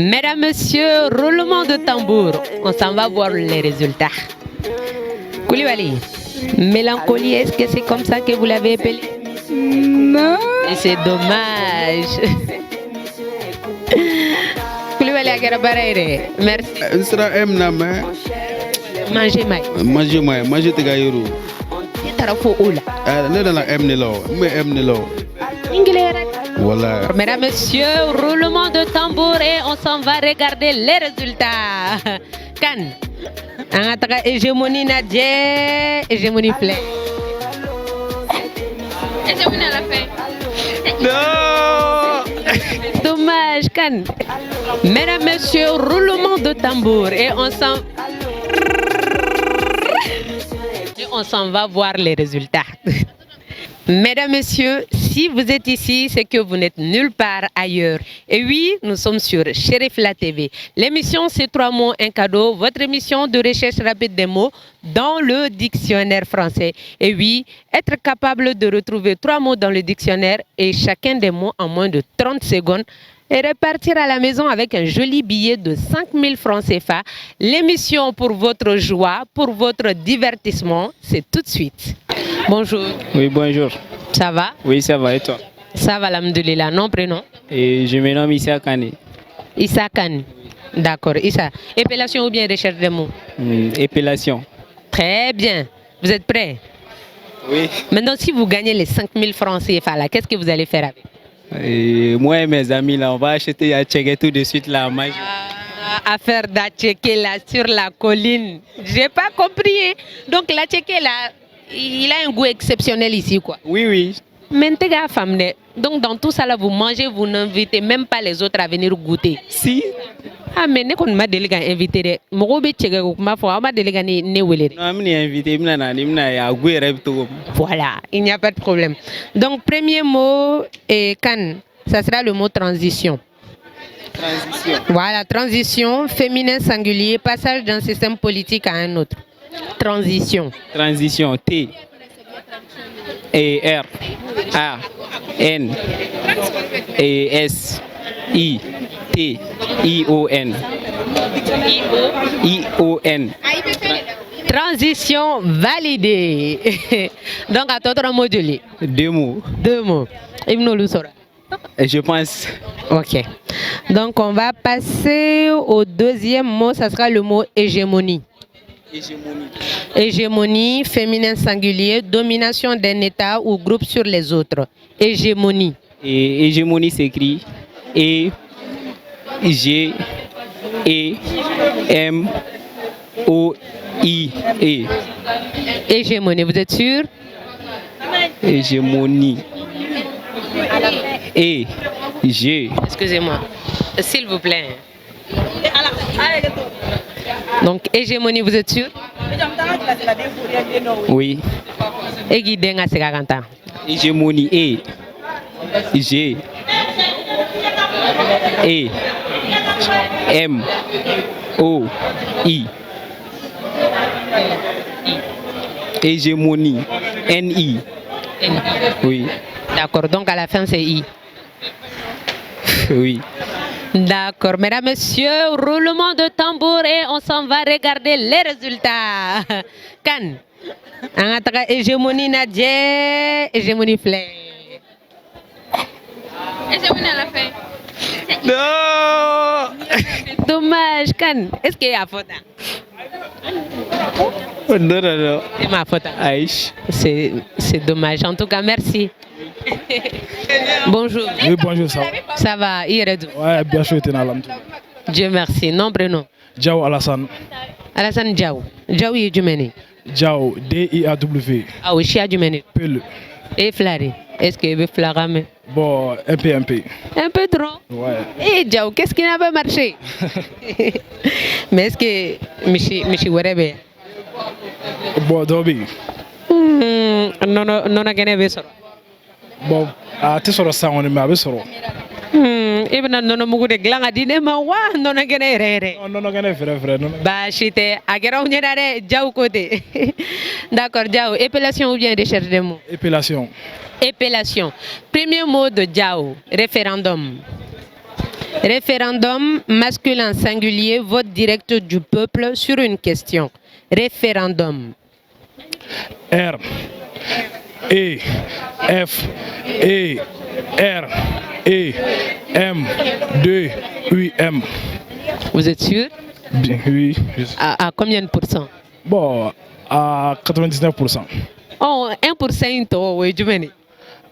Mesdames, Messieurs, roulement de tambour. On s'en va voir les résultats. Koulibaly, mélancolie, est-ce que c'est comme ça que vous l'avez appelé? Non. Et c'est dommage. Koulibaly Agarabarere, merci. Sera M na mais Mangez mai. manger te gayuru. Tarafo oula. Ne dana M ni lo, me M ni lo. Inglérais. Voilà. Mesdames, Messieurs, roulement de tambour et on s'en va regarder les résultats. Kan. Angataka hégémonie Nadje, hégémonie Flay. Hégémonie à la fin. Non. Dommage, Kan. Mesdames, Messieurs, roulement de tambour et on s'en va voir les résultats. Mesdames, Messieurs, si vous êtes ici, c'est que vous n'êtes nulle part ailleurs. Et oui, nous sommes sur Cherifla TV. L'émission, c'est 3 mots, un cadeau. Votre émission de recherche rapide des mots dans le dictionnaire français. Et oui, être capable de retrouver 3 mots dans le dictionnaire et chacun des mots en moins de 30 secondes et repartir à la maison avec un joli billet de 5000 francs CFA. L'émission pour votre joie, pour votre divertissement, c'est tout de suite. Bonjour. Oui, bonjour. Ça va? Oui, ça va et toi? Ça va, alhamdoulilah. Nom, prénom? Et je me nomme Issa Kane. Issa Kane. D'accord. Issa, épellation ou bien recherche des mots? Épellation. Très bien. Vous êtes prêts? Oui. Maintenant, si vous gagnez les 5000 francs CFA, là, qu'est-ce que vous allez faire avec? Et moi et mes amis, là, on va acheter à checker tout de suite la magie. Affaire d'Atchéké là sur la colline. J'ai pas compris. Hein. Donc l'Atchéké là, il a un goût exceptionnel ici quoi. Oui, oui. Mentega femme. Donc dans tout ça là, vous mangez, vous n'invitez même pas les autres à venir goûter. Si. Ah mais ne qu'on m'a délégué invité. Voilà, il n'y a pas de problème. Donc premier mot est can. Ça sera le mot transition. Transition. Voilà, transition, féminin singulier, passage d'un système politique à un autre. Transition. Transition. T. E. R. A. N. E. S. I. T. I. O. N. I. O. N. Transition validée. Donc, à toi, module. 2 mots. 2 mots. Ibn Lusora. Je pense. Ok. Donc, on va passer au deuxième mot. Ça sera le mot hégémonie. Hégémonie. Hégémonie, féminin singulier, domination d'un État ou groupe sur les autres. Hégémonie. Et hégémonie s'écrit E. G. E. M. O. I. E. Hégémonie, vous êtes sûr? Hégémonie. E. G. Excusez-moi, s'il vous plaît. Donc, hégémonie, vous êtes sûr? Oui. Hégémonie. E. G. E. M. O. I. Hégémonie. N-I. Oui. D'accord, donc à la fin c'est I. Oui. D'accord, mesdames, messieurs, roulement de tambour et on s'en va regarder les résultats. Kan, hégémonie Nadje, hégémonie Flay. Hégémonie à la fin. Non. Dommage, Kan. Est-ce qu'il y a faute? Non. C'est ma faute. Aïch. C'est dommage. En tout cas, merci. Bonjour. Oui, bonjour, ça va? Ça va, Iredou? Ouais, bien sûr, t'es là. Dieu merci. Nom, prénom? Diao Alassane. Alassane Diao. Diao est du Meni. Diao, D-I-A-W. Ah oui, Chia du Meni. Pele. Et Flari. Est-ce qu'il veut Flarame? Bon, un peu. Un peu trop? Ouais. Et Diao, qu'est-ce qui n'a pas marché? Mais est-ce que Michi Werebe? Bon, Dobby. Non, non, Bon, tu sors ça, on est mal, soro. Ibna nono mugu de glanga dine ma wa nono gene rere. Non, frère. Bah chité, agera unyere Diao côté. D'accord, Diao, épellation ou bien recherche des mots? Épellation. Épellation. Premier mot de Diao, référendum. Référendum masculin singulier, vote direct du peuple sur une question. Référendum. R, E, F, E, R, E, M, 2, U, M. Vous êtes sûr? Bien, oui. À combien de pourcents? Bon, à 99%. Oh, 1% toi, oui, tu venais.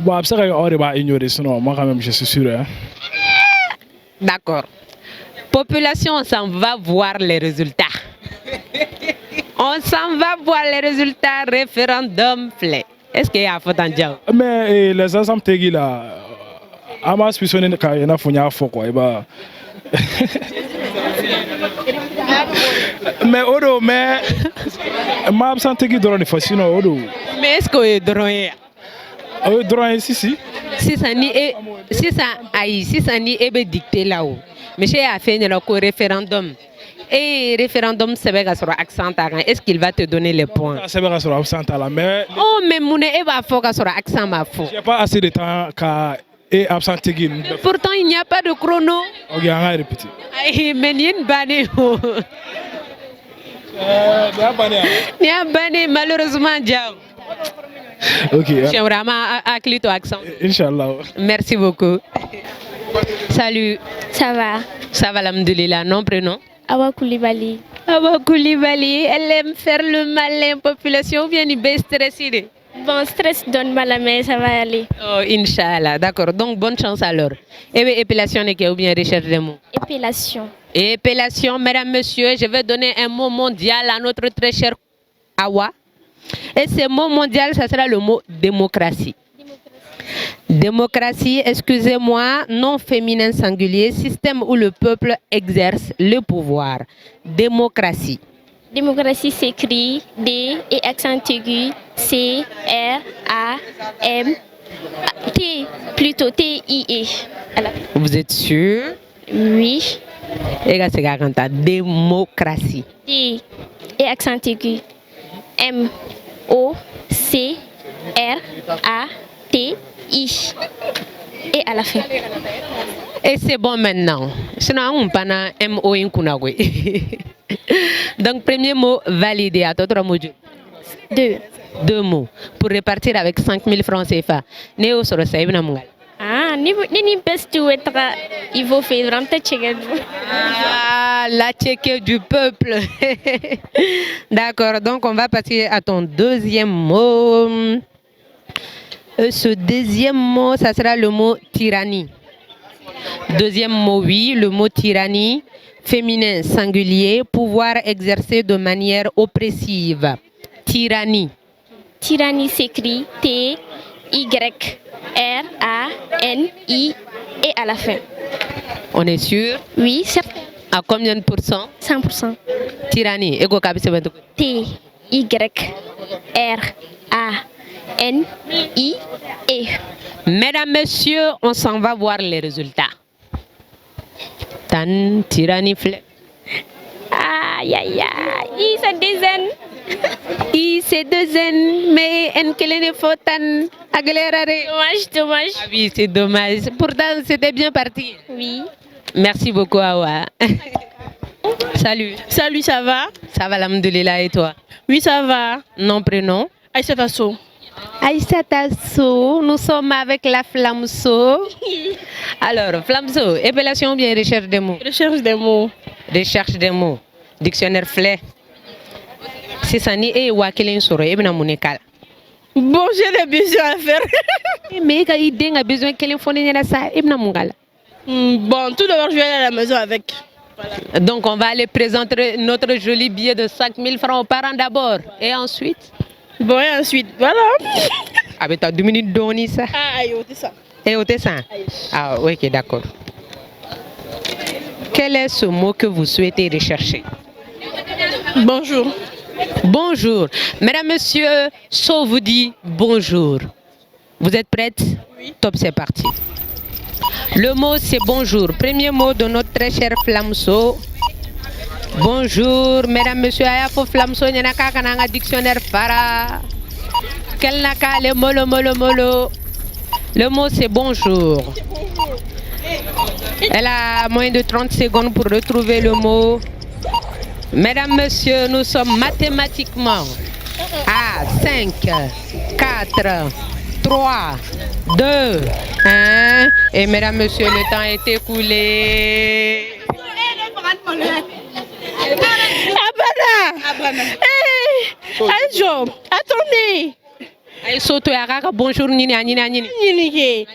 Bon, c'est vrai qu'on va ignorer, sinon moi quand même je suis sûr. Hein. D'accord. Population, on s'en va voir les résultats. On s'en va voir les résultats. Référendum flé. Est-ce qu'il y a faute en diable? Mais les ensembles tégui là, à ma suspicion, il y a un faux quoi. Mais Odo, mais ma absent tégui dans les fascinants Odo. Mais est-ce qu'on est drôle? Drôle ici, si. Si ça n'y est dicté là-haut. Mais j'ai fait un référendum. Et référendum, c'est vrai sur accent. Est-ce qu'il va te donner les points? C'est vrai sur accent mais. Oh, mais mon est va faire sur accent ma faux. J'ai pas assez de temps qu'à et absent tégui. Pourtant, il n'y a pas de chrono. Ok, on va répéter. Mais il y a une banne. Il y a une banne, malheureusement, Diao. Ok. J'ai vraiment à clito accent. Inch'Allah. Merci beaucoup. Salut. Ça va. Ça va, alhamdoulilah. Nom, prénom? Awa Koulibaly. Awa Koulibaly. Elle aime faire le malin. Population ou bien il est stressée? Bon, stress donne mal, mais ça va aller. Oh, Inch'Allah. D'accord. Donc, bonne chance alors. Et bien, épilation n'est ou bien recherche des mots? Épilation. Épilation, mesdames, messieurs. Je vais donner un mot mondial à notre très cher Awa. Et ce mot mondial, ça sera le mot démocratie. Démocratie, excusez-moi, non féminin singulier, système où le peuple exerce le pouvoir. Démocratie. Démocratie s'écrit D et accent aigu C R A M T plutôt T I E. Vous êtes sûr? Oui. Démocratie. D et accent aigu M O C R A T I et à la fin. Et c'est bon maintenant. Sinon, on n'a pas M-O in Kunagwe. Donc, premier mot validé. À toi, 3 mots. 2. 2 mots. Pour répartir avec 5 000 francs CFA. Néo sur le Saïb Namungal. Ah, ni best tu être il faut faire vraiment checker. Ah, la checker du peuple. D'accord. Donc, on va passer à ton deuxième mot. Ce deuxième mot, ça sera le mot tyrannie. Deuxième mot, oui, le mot tyrannie, féminin singulier, pouvoir exercer de manière oppressive. Tyrannie. Tyrannie s'écrit T Y R A N I et à la fin. On est sûr? Oui, certain. À combien de pourcents? 100%. Tyrannie. Et quoi T Y R A N I E. Mesdames, messieurs, on s'en va voir les résultats. Tan tyrannie flé. Aïe aïe aïe, c'est des C'est 2 N, mais en quelle faut tan aglerare. Dommage. Ah oui, c'est dommage. Pourtant, c'était bien parti. Oui. Merci beaucoup, Awa. Salut. Salut, ça va? Ça va, alhamdoulilah, et toi? Oui, ça va. Nom, prénom? Aïssa Tasso. Aïssa Tasso, nous sommes avec la Flamso. Alors, Flamso, épellation ou bien recherche des mots? Recherche des mots. Recherche des mots. Dictionnaire flé. C'est ça, ni et wakilin soro, et bien monécal. Bon, j'ai des besoins à faire. Mais quand il a besoin qu'elle fournisse ça, et bien mongala. Bon, tout d'abord, je vais aller à la maison avec. Voilà. Donc, on va aller présenter notre joli billet de 5 000 francs aux parents d'abord. Et ensuite? Bon, et ensuite, voilà. Ah, mais t'as 2 minutes d'onni ça. Ah, aïe, c'est ça. Et au ça? Ah, ok, d'accord. Quel est ce mot que vous souhaitez rechercher? Bonjour. Bonjour. Mesdames, messieurs, So vous dit bonjour. Vous êtes prêtes? Oui. Top, c'est parti. Le mot, c'est bonjour. Premier mot de notre très cher Flamso. Bonjour, mesdames, messieurs. Ayafo Flamso, il y a un dictionnaire Fara. Quel n'a qu'à le molo. Le mot, c'est bonjour. Elle a moins de 30 secondes pour retrouver le mot. Mesdames, messieurs, nous sommes mathématiquement à 5, 4, 3, 2, 1. Et mesdames, messieurs, le temps est écoulé. Abana. Ajo, attendez. Aïe, soto ya kaka bonjour nini anini. Nini.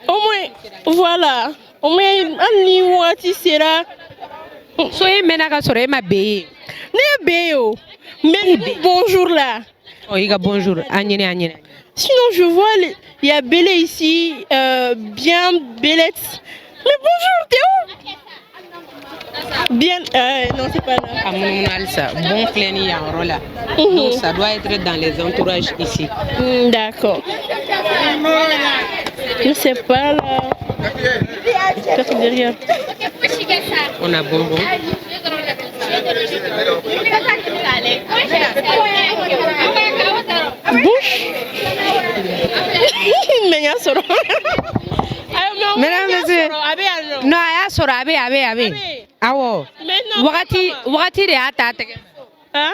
Au moins, voilà. Au moins, Annie Wati sera. Soyez menaka sore ma beye. Ne béo. Mais bonjour là. Oh, il y a bonjour anini. Sinon, je vois, il y a Bélé ici, bien Bélette. Mais bonjour, t'es où? Bien, non, c'est pas là. À mon alsa, bon cléni en rola. Donc ça doit être dans les entourages ici. D'accord. Je sais pas là. Peut-être derrière. On a bonbon. Bouche. Mais il y a solo. Mesdames, messieurs. Non, il y a solo, abe. Awo. Wakati de ata tege. Hein?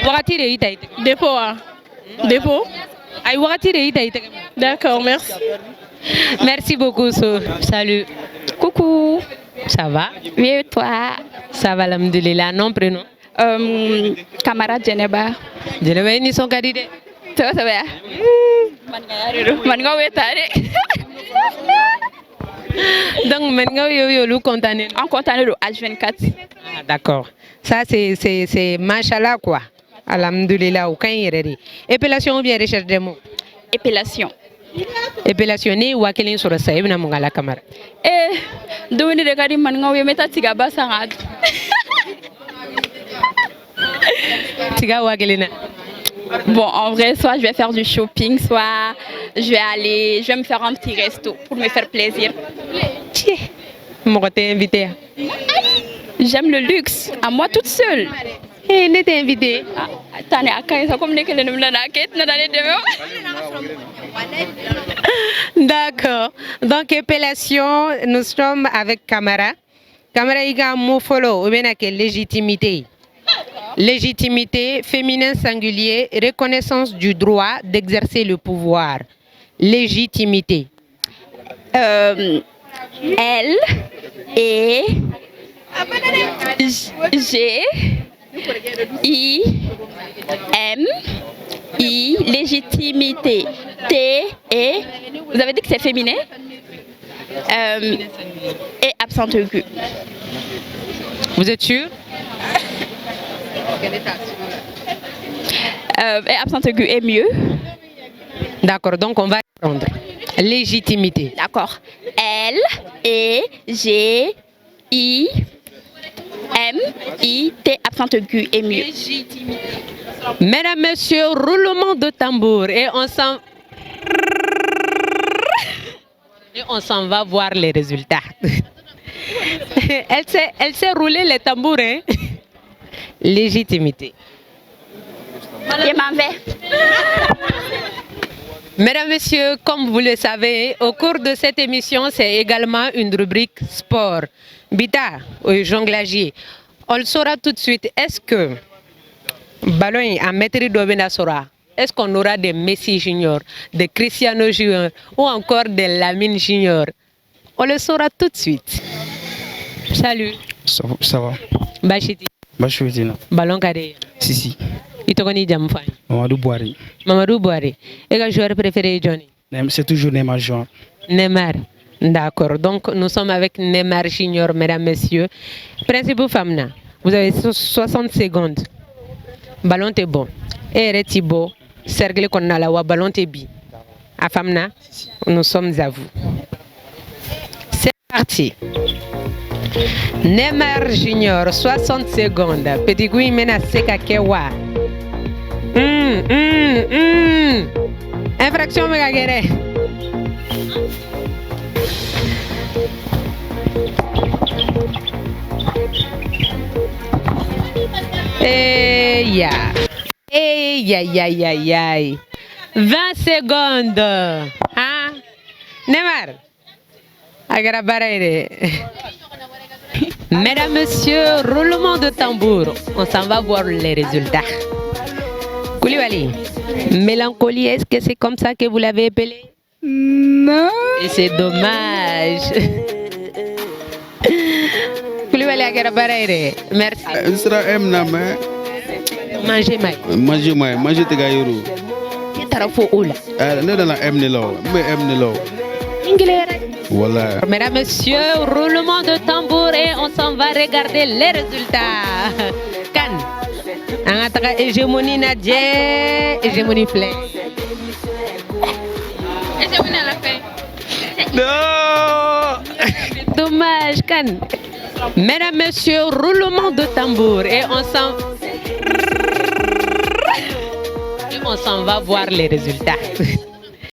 Wakati de ita ite. Dépôt. Dépôt. Ay wakati de ita ite. D'accord, merci. Merci beaucoup, So. Salut. Coucou. Ça va? Oui, et toi? Ça va, alhamdulillah. Nom, prénom? Camarade Geneba. Jeneba ni son kadide. Ça va? Man nga wetare. Donc, maintenant, yo content. En content le H24. Ah, d'accord. Ça, c'est machallah, quoi. Alhamdulillah, aucun erreur. Épellation ou bien recherche des mots? Épellation. Épellation, ni wakilin sur ça, ibna mungala kamara. Doni de kadi man nga wemeta tiga basangad. Tiga wakilina. Bon, en vrai, soit je vais faire du shopping, soit je vais me faire un petit resto pour me faire plaisir. Tiens, moi t'es invité. J'aime le luxe, à moi toute seule. Eh, n'est invité. Attendez, ça comme que D'accord. Donc, épellation, nous sommes avec Camara. Camara, il y a un mot follow, ou bien légitimité. Légitimité, féminin singulier, reconnaissance du droit d'exercer le pouvoir. Légitimité. L E G I M I, légitimité. T et vous avez dit que c'est féminin. Et absent aigu. Vous êtes sûr? Et absent aigu est mieux. D'accord, donc on va prendre légitimité. D'accord. L E G I M I T absent aigu est mieux. Mesdames, messieurs, roulement de tambour et on s'en va voir les résultats. Elle sait rouler les tambours, hein? Légitimité. Je m'en vais. Mesdames, messieurs, comme vous le savez, au cours de cette émission, c'est également une rubrique sport. Bita, jonglagier. On le saura tout de suite. Est-ce que ballon à maîtrise d'Obena Sora, est-ce qu'on aura des Messi Junior, des Cristiano Junior ou encore des Lamine Junior? On le saura tout de suite. Salut. Ça va. Bachiti. Bachiti. Ballon cadé. Si. Itogoni Jamfani. Mamadou Boari. Mamadou Boari. Et quel joueur préféré, Johnny? C'est toujours Neymar Jean. Neymar. D'accord. Donc, nous sommes avec Neymar Junior, mesdames, messieurs. Principal Famna, vous avez 60 secondes. Ballon est bon. Et Thibaut, cercle qu'on a là, ballon est bi. À Famna, nous sommes à vous. C'est parti. Neymar Junior, 60 secondes. Petit Gouy mena seka kewa. Infraction megagere. Aïe. 20 secondes. Hein? Neymar. Agara Baraire. Mesdames, Messieurs, roulement de tambour. On s'en va voir les résultats. Koulibaly, mélancolie, est-ce que c'est comme ça que vous l'avez appelé? Non. Et c'est dommage. Koulibaly Agara Baraire, merci. Sera M na mais Mangez mai. manger te gayuru. Tarafo oula. Ne dans la M ni law, mais M ni law. Voilà. Mesdames, Messieurs, roulement de tambour et on s'en va regarder les résultats. Kan, Angataka hégémonie Nadje, hégémonie plein. Hégémonie à la fin. Non. Dommage, Kan. Mesdames, Messieurs, roulement de tambour et on s'en va voir les résultats.